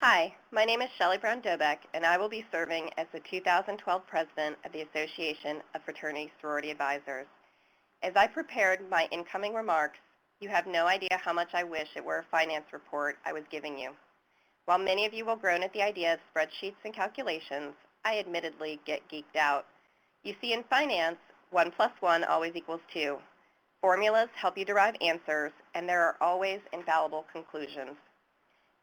Hi, my name is Shelly Dobek, and I will be serving as the 2012 President of the Association of Fraternity Sorority Advisors. As I prepared my incoming remarks, you have no idea how much I wish it were a finance report I was giving you. While many of you will groan at the idea of spreadsheets and calculations, I admittedly get geeked out. You see, in finance, 1 plus 1 always equals 2. Formulas help you derive answers, and there are always infallible conclusions.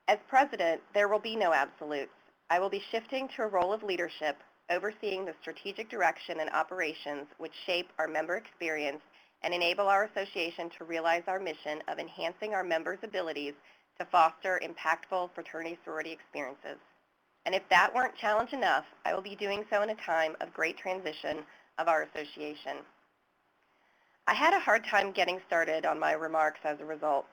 As president, there will be no absolutes. I will be shifting to a role of leadership, overseeing the strategic direction and operations which shape our member experience and enable our association to realize our mission of enhancing our members' abilities to foster impactful fraternity sorority experiences. And if that weren't challenge enough, I will be doing so in a time of great transition of our association. I had a hard time getting started on my remarks as a result.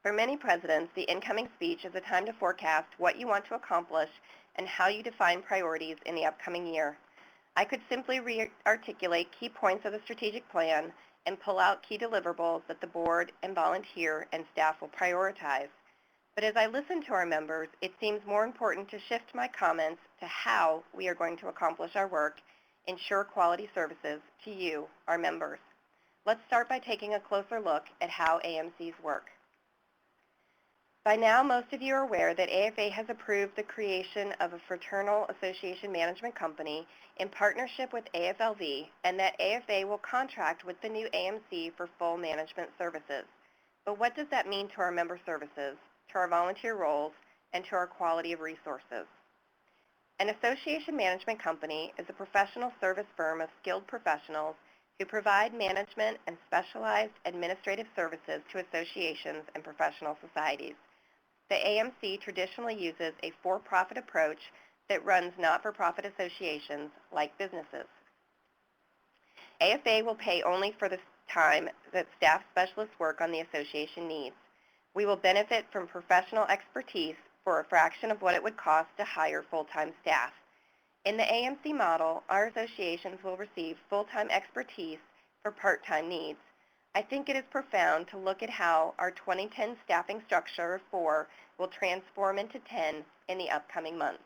For many presidents, the incoming speech is a time to forecast what you want to accomplish and how you define priorities in the upcoming year. I could simply re-articulate key points of the strategic plan and pull out key deliverables that the board and volunteer and staff will prioritize. But as I listen to our members, it seems more important to shift my comments to how we are going to accomplish our work, ensure quality services to you, our members. Let's start by taking a closer look at how AMCs work. By now, most of you are aware that AFA has approved the creation of a fraternal association management company in partnership with AFLV, and that AFA will contract with the new AMC for full management services. But what does that mean to our member services, to our volunteer roles, and to our quality of resources? An association management company is a professional service firm of skilled professionals who provide management and specialized administrative services to associations and professional societies. The AMC traditionally uses a for-profit approach that runs not-for-profit associations like businesses. AFA will pay only for the time that staff specialists work on the association needs. We will benefit from professional expertise for a fraction of what it would cost to hire full-time staff. In the AMC model, our associations will receive full-time expertise for part-time needs. I think it is profound to look at how our 2010 staffing structure of 4 will transform into 10 in the upcoming months.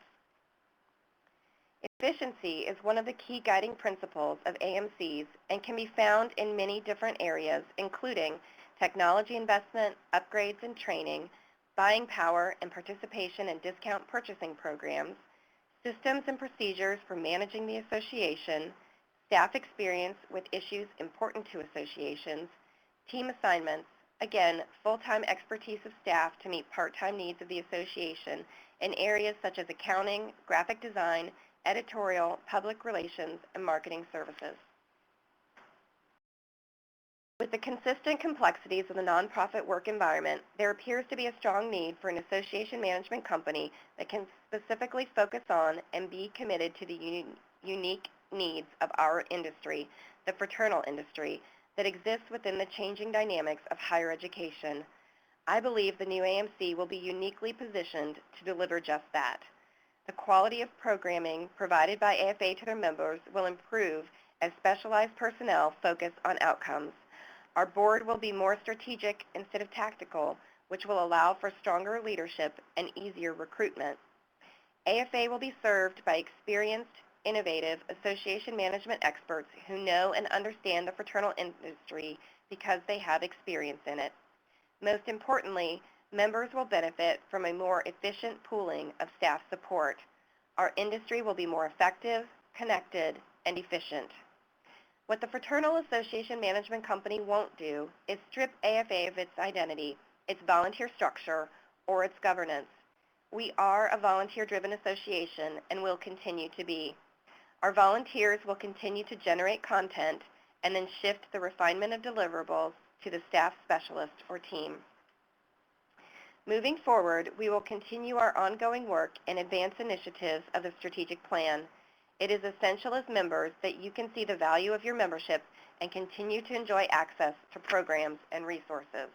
Efficiency is one of the key guiding principles of AMCs and can be found in many different areas, including technology investment, upgrades and training, buying power and participation in discount purchasing programs, systems and procedures for managing the association, staff experience with issues important to associations, team assignments, again, full-time expertise of staff to meet part-time needs of the association in areas such as accounting, graphic design, editorial, public relations, and marketing services. With the consistent complexities of the nonprofit work environment, there appears to be a strong need for an association management company that can specifically focus on and be committed to the unique needs of our industry, the fraternal industry, that exists within the changing dynamics of higher education. I believe the new AMC will be uniquely positioned to deliver just that. The quality of programming provided by AFA to their members will improve as specialized personnel focus on outcomes. Our board will be more strategic instead of tactical, which will allow for stronger leadership and easier recruitment. AFA will be served by experienced, innovative association management experts who know and understand the fraternal industry because they have experience in it. Most importantly, members will benefit from a more efficient pooling of staff support. Our industry will be more effective, connected, and efficient. What the Fraternal Association Management Company won't do is strip AFA of its identity, its volunteer structure, or its governance. We are a volunteer-driven association and will continue to be. Our volunteers will continue to generate content and then shift the refinement of deliverables to the staff specialist or team. Moving forward, we will continue our ongoing work and advance initiatives of the strategic plan. It is essential as members that you can see the value of your membership and continue to enjoy access to programs and resources.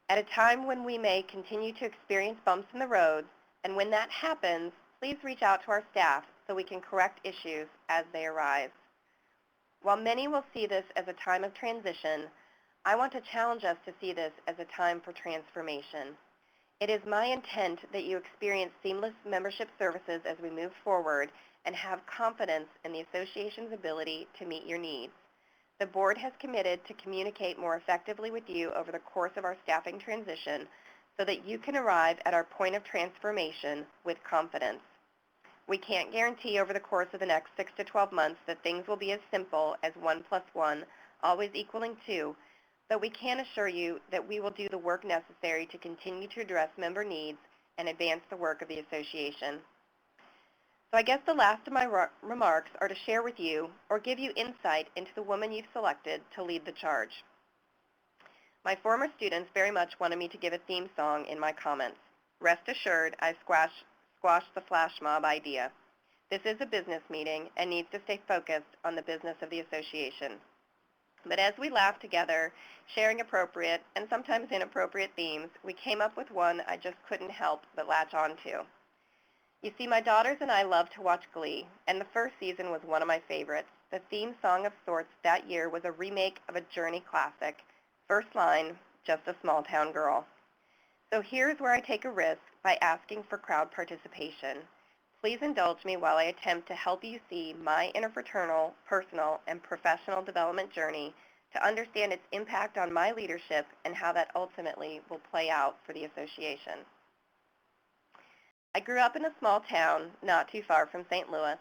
At a time when we may continue to experience bumps in the road, and when that happens, please reach out to our staff so we can correct issues as they arise. While many will see this as a time of transition, I want to challenge us to see this as a time for transformation. It is my intent that you experience seamless membership services as we move forward and have confidence in the association's ability to meet your needs. The board has committed to communicate more effectively with you over the course of our staffing transition so that you can arrive at our point of transformation with confidence. We can't guarantee over the course of the next 6 to 12 months that things will be as simple as 1 plus 1 always equaling 2, but we can assure you that we will do the work necessary to continue to address member needs and advance the work of the association. So I guess the last of my remarks are to share with you or give you insight into the woman you've selected to lead the charge. My former students very much wanted me to give a theme song in my comments. Rest assured, I squashed the flash mob idea. This is a business meeting and needs to stay focused on the business of the association. But as we laughed together, sharing appropriate and sometimes inappropriate themes, we came up with one I just couldn't help but latch on to. You see, my daughters and I love to watch Glee, and the first season was one of my favorites. The theme song of sorts that year was a remake of a Journey classic. First line, just a small town girl. So here's where I take a risk by asking for crowd participation. Please indulge me while I attempt to help you see my interfraternal, personal, and professional development journey to understand its impact on my leadership and how that ultimately will play out for the association. I grew up in a small town not too far from St. Louis.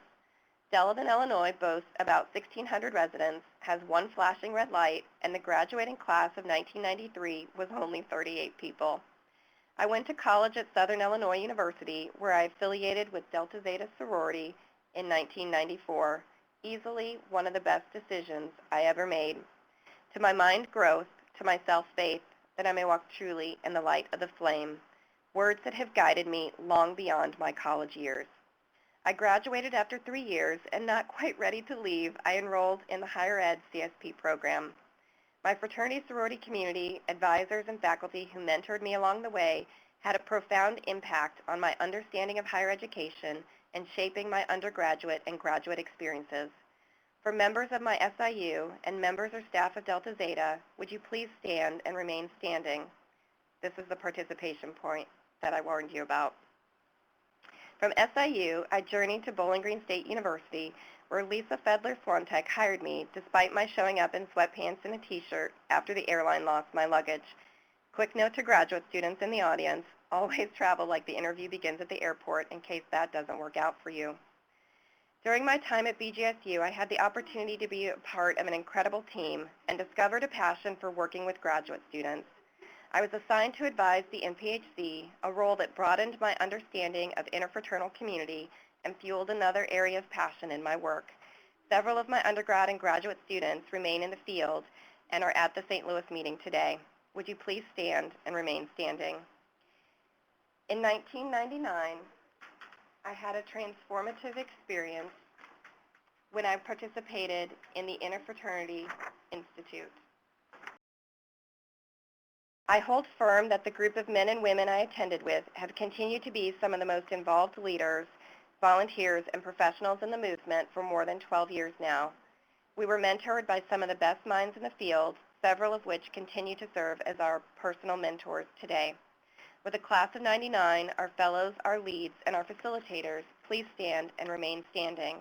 Delavan, Illinois boasts about 1,600 residents, has one flashing red light, and the graduating class of 1993 was only 38 people. I went to college at Southern Illinois University, where I affiliated with Delta Zeta Sorority in 1994, easily one of the best decisions I ever made. To my mind growth, to my self-faith, that I may walk truly in the light of the flame, words that have guided me long beyond my college years. I graduated after 3 years, and not quite ready to leave, I enrolled in the higher ed CSP program. My fraternity sorority community, advisors, and faculty who mentored me along the way had a profound impact on my understanding of higher education and shaping my undergraduate and graduate experiences. For members of my SIU and members or staff of Delta Zeta, would you please stand and remain standing? This is the participation point that I warned you about. From SIU, I journeyed to Bowling Green State University, where Lisa Fedler-Swantek hired me despite my showing up in sweatpants and a t-shirt after the airline lost my luggage. Quick note to graduate students in the audience, always travel like the interview begins at the airport in case that doesn't work out for you. During my time at BGSU, I had the opportunity to be a part of an incredible team and discovered a passion for working with graduate students. I was assigned to advise the NPHC, a role that broadened my understanding of interfraternal community and fueled another area of passion in my work. Several of my undergrad and graduate students remain in the field and are at the St. Louis meeting today. Would you please stand and remain standing? In 1999, I had a transformative experience when I participated in the Interfraternity Institute. I hold firm that the group of men and women I attended with have continued to be some of the most involved leaders, volunteers, and professionals in the movement for more than 12 years now. We were mentored by some of the best minds in the field, several of which continue to serve as our personal mentors today. With a class of 99, our fellows, our leads, and our facilitators, please stand and remain standing.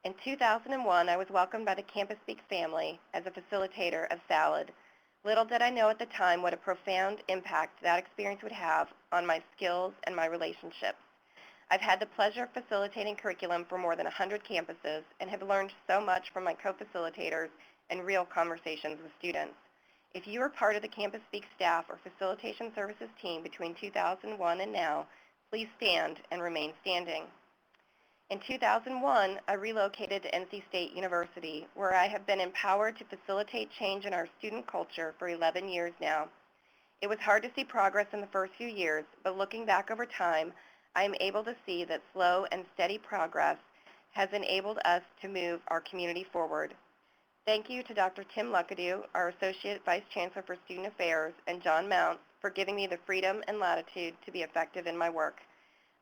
In 2001, I was welcomed by the Campus Speak family as a facilitator of SALAD. Little did I know at the time what a profound impact that experience would have on my skills and my relationships. I've had the pleasure of facilitating curriculum for more than 100 campuses and have learned so much from my co-facilitators and real conversations with students. If you are part of the Campus Speak staff or facilitation services team between 2001 and now, please stand and remain standing. In 2001, I relocated to NC State University, where I have been empowered to facilitate change in our student culture for 11 years now. It was hard to see progress in the first few years, but looking back over time, I am able to see that slow and steady progress has enabled us to move our community forward. Thank you to Dr. Tim Luckadoo, our Associate Vice Chancellor for Student Affairs, and John Mounts for giving me the freedom and latitude to be effective in my work.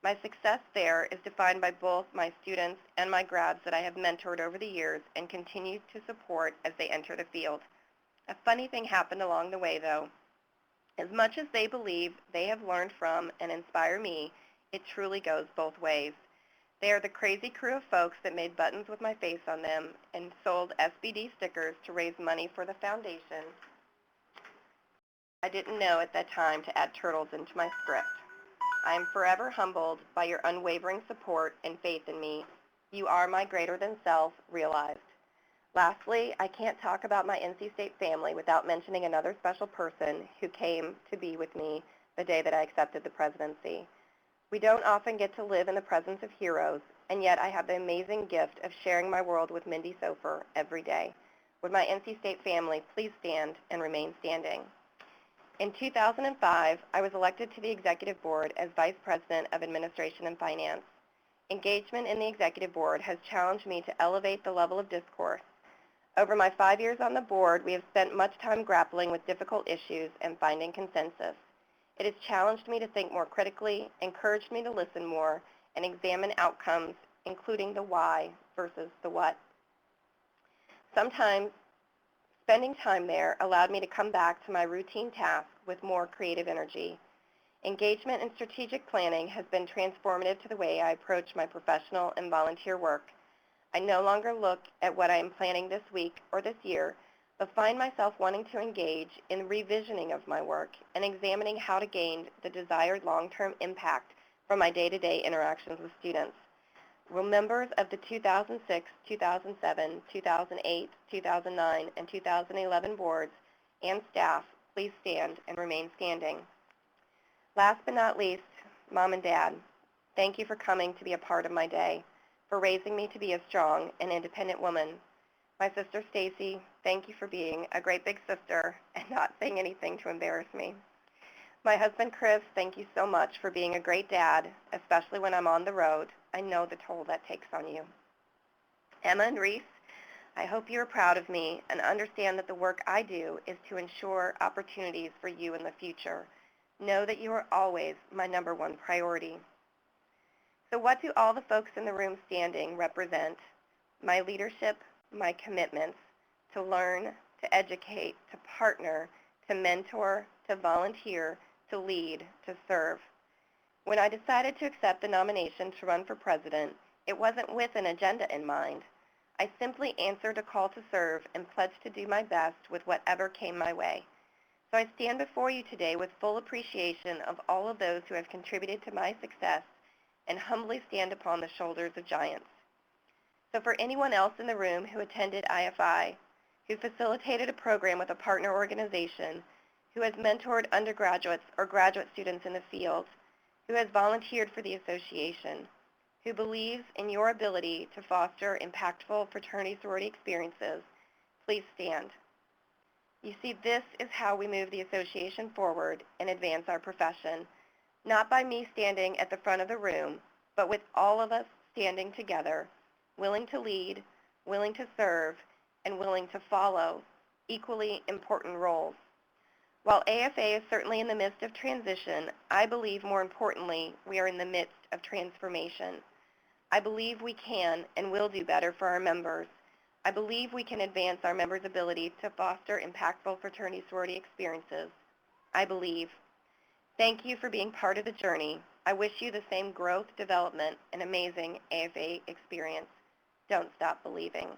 My success there is defined by both my students and my grads that I have mentored over the years and continue to support as they enter the field. A funny thing happened along the way, though. As much as they believe they have learned from and inspire me, it truly goes both ways. They are the crazy crew of folks that made buttons with my face on them and sold SBD stickers to raise money for the foundation. I didn't know at that time to add turtles into my script. I am forever humbled by your unwavering support and faith in me. You are my greater than self realized. Lastly, I can't talk about my NC State family without mentioning another special person who came to be with me the day that I accepted the presidency. We don't often get to live in the presence of heroes, and yet I have the amazing gift of sharing my world with Mindy Sofer every day. Would my NC State family please stand and remain standing? In 2005, I was elected to the Executive Board as Vice President of Administration and Finance. Engagement in the Executive Board has challenged me to elevate the level of discourse. Over my 5 years on the board, we have spent much time grappling with difficult issues and finding consensus. It has challenged me to think more critically, encouraged me to listen more, and examine outcomes, including the why versus the what. Sometimes, spending time there allowed me to come back to my routine tasks with more creative energy. Engagement and strategic planning has been transformative to the way I approach my professional and volunteer work. I no longer look at what I am planning this week or this year, but find myself wanting to engage in revisioning of my work and examining how to gain the desired long-term impact from my day-to-day interactions with students. Will members of the 2006, 2007, 2008, 2009, and 2011 boards and staff please stand and remain standing? Last but not least, Mom and Dad, thank you for coming to be a part of my day, for raising me to be a strong and independent woman. My sister Stacy, thank you for being a great big sister and not saying anything to embarrass me. My husband Chris, thank you so much for being a great dad, especially when I'm on the road. I know the toll that takes on you. Emma and Reese, I hope you are proud of me and understand that the work I do is to ensure opportunities for you in the future. Know that you are always my number one priority. So what do all the folks in the room standing represent? My leadership, my commitments to learn, to educate, to partner, to mentor, to volunteer, to lead, to serve. When I decided to accept the nomination to run for president, it wasn't with an agenda in mind. I simply answered a call to serve and pledged to do my best with whatever came my way. So I stand before you today with full appreciation of all of those who have contributed to my success and humbly stand upon the shoulders of giants. So for anyone else in the room who attended IFI, who facilitated a program with a partner organization, who has mentored undergraduates or graduate students in the field, who has volunteered for the association, who believes in your ability to foster impactful fraternity sorority experiences, please stand. You see, this is how we move the association forward and advance our profession, not by me standing at the front of the room, but with all of us standing together, willing to lead, willing to serve, and willing to follow equally important roles. While AFA is certainly in the midst of transition, I believe more importantly, we are in the midst of transformation. I believe we can and will do better for our members. I believe we can advance our members' ability to foster impactful fraternity sorority experiences. I believe. Thank you for being part of the journey. I wish you the same growth, development, and amazing AFA experience. Don't stop believing.